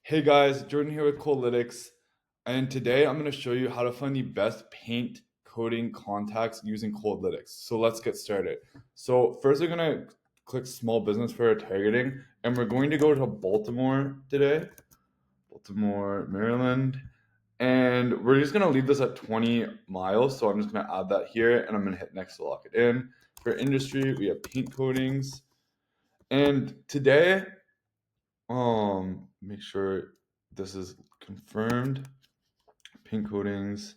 Hey guys, Jordan here with Coldlytics, and today I'm going to show you how to find the best paint coating contacts using Coldlytics. So let's get started. So first we're going to click small business for our targeting, and we're going to go to Baltimore today, Baltimore, Maryland, and we're just going to leave this at 20 miles. So I'm just going to add that here, and I'm going to hit next to lock it in. For industry, we have paint coatings, and today make sure this is confirmed. Pink coatings.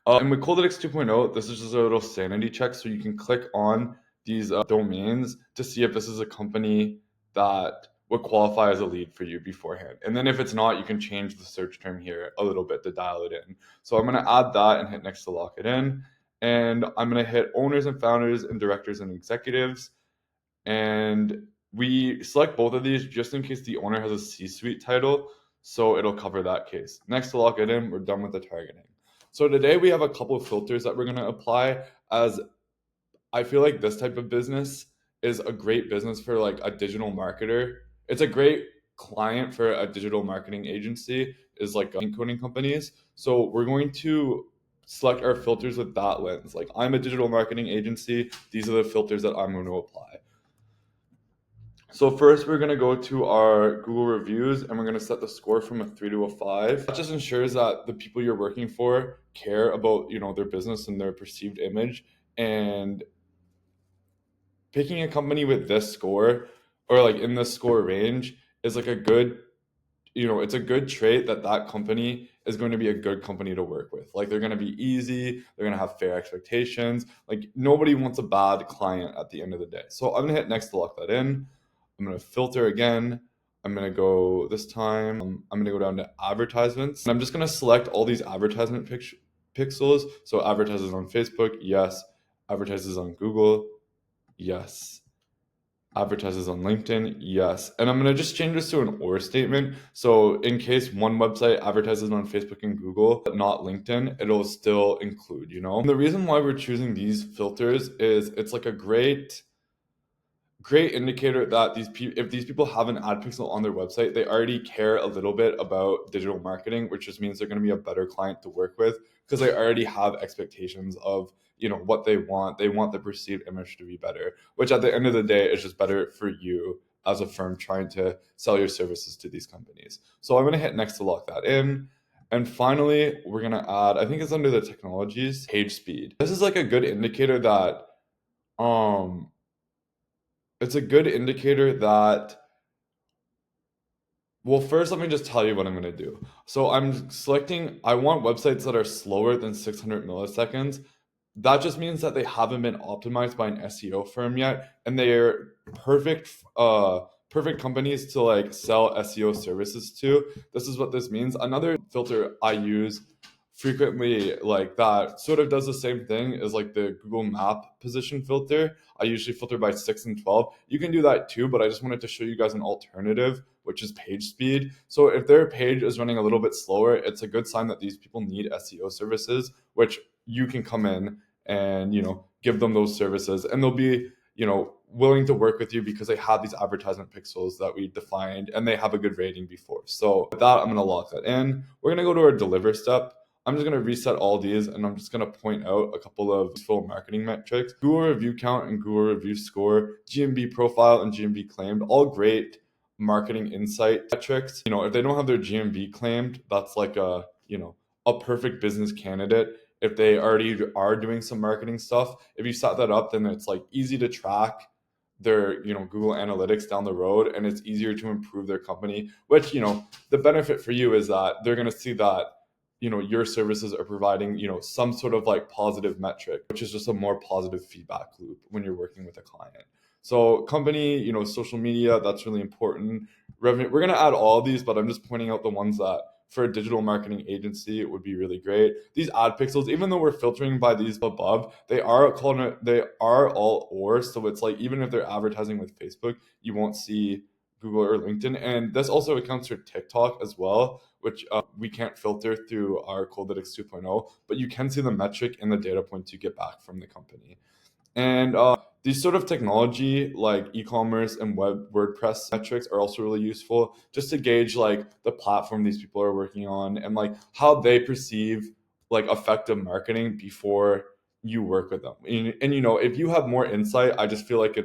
And with Coldlytics 2.0, this is just a little sanity check. So you can click on these domains to see if this is a company that would qualify as a lead for you beforehand. And then if it's not, you can change the search term here a little bit to dial it in. So I'm going to add that and hit next to lock it in. And I'm going to hit owners and founders and directors and executives. And we select both of these just in case the owner has a C-suite title, so it'll cover that case. Next to lock it in, we're done with the targeting. So today we have a couple of filters that we're going to apply, as I feel like this type of business is a great business for like a digital marketer. It's a great client for a digital marketing agency, is like coding companies. So we're going to select our filters with that lens. Like, I'm a digital marketing agency, these are the filters that I'm going to apply. So first we're going to go to our Google reviews, and we're going to set the score from a 3 to a 5. That just ensures that the people you're working for care about, their business and their perceived image. And picking a company with this score, or like in this score range, is like a good, it's a good trait that that company is going to be a good company to work with. Like, they're going to be easy, they're going to have fair expectations. Like, nobody wants a bad client at the end of the day. So I'm going to hit next to lock that in. I'm going to filter again. I'm going to go this time. I'm going to go down to advertisements. And I'm just going to select all these advertisement pixels. So advertises on Facebook, yes. Advertises on Google, yes. Advertises on LinkedIn, yes. And I'm going to just change this to an or statement. So in case one website advertises on Facebook and Google, but not LinkedIn, it'll still include. And the reason why we're choosing these filters is it's like a great indicator that if these people have an ad pixel on their website, they already care a little bit about digital marketing, which just means they're going to be a better client to work with, because they already have expectations of what they want. They want the perceived image to be better, which at the end of the day is just better for you as a firm trying to sell your services to these companies. So I'm going to hit next to lock that in. And finally, we're going to add, I think it's under the technologies, page speed. This is like a good indicator that it's a good indicator that, well, first let me just tell you what I'm going to do. So I'm selecting, I want websites that are slower than 600 milliseconds. That just means that they haven't been optimized by an SEO firm yet, and they are perfect companies to like sell SEO services to. This is what this means. Another filter I use frequently, like, that sort of does the same thing, is like the Google Map position filter. I usually filter by 6 and 12. You can do that too, but I just wanted to show you guys an alternative, which is page speed. So if their page is running a little bit slower, it's a good sign that these people need SEO services, which you can come in and give them those services, and they'll be willing to work with you because they have these advertisement pixels that we defined, and they have a good rating before. So with that, I'm going to lock that in. We're going to go to our deliver step. I'm just going to reset all these, and I'm just going to point out a couple of useful marketing metrics: Google review count and Google review score, GMB profile and GMB claimed, all great marketing insight metrics. If they don't have their GMB claimed, that's like a perfect business candidate. If they already are doing some marketing stuff, if you set that up, then it's like easy to track their Google Analytics down the road, and it's easier to improve their company, which the benefit for you is that they're going to see that your services are providing some sort of like positive metric, which is just a more positive feedback loop when you're working with a client. So company, social media, that's really important. Revenue, we're going to add all of these, but I'm just pointing out the ones that for a digital marketing agency, it would be really great. These ad pixels, even though we're filtering by these above, they are all or. So it's like, even if they're advertising with Facebook, you won't see Google or LinkedIn. And this also accounts for TikTok as well, which we can't filter through our Coldlytics 2.0, but you can see the metric and the data points you get back from the company. And these sort of technology like e-commerce and WordPress metrics are also really useful just to gauge like the platform these people are working on and like how they perceive like effective marketing before you work with them. And you know, if you have more insight, I just feel like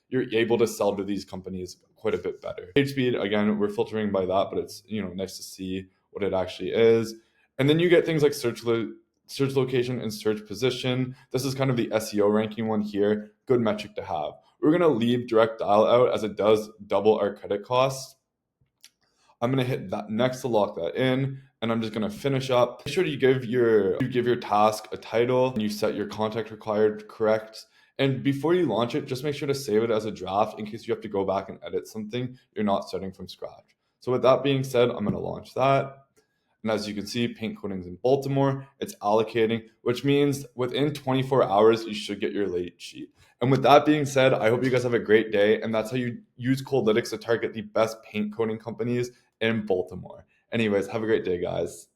you're able to sell to these companies quite a bit better. Page speed, again, we're filtering by that, but it's, you know, nice to see what it actually is. And then you get things like search location and search position. This is kind of the SEO ranking one here. Good metric to have. We're going to leave direct dial out as it does double our credit costs. I'm going to hit that next to lock that in, and I'm just going to finish up. Make sure you give your task a title and you set your contact required correct. And before you launch it, just make sure to save it as a draft in case you have to go back and edit something. You're not starting from scratch. So with that being said, I'm going to launch that. And as you can see, paint coatings in Baltimore, it's allocating, which means within 24 hours, you should get your lead sheet. And with that being said, I hope you guys have a great day. And that's how you use Coldlytics to target the best paint coating companies in Baltimore. Anyways, have a great day, guys.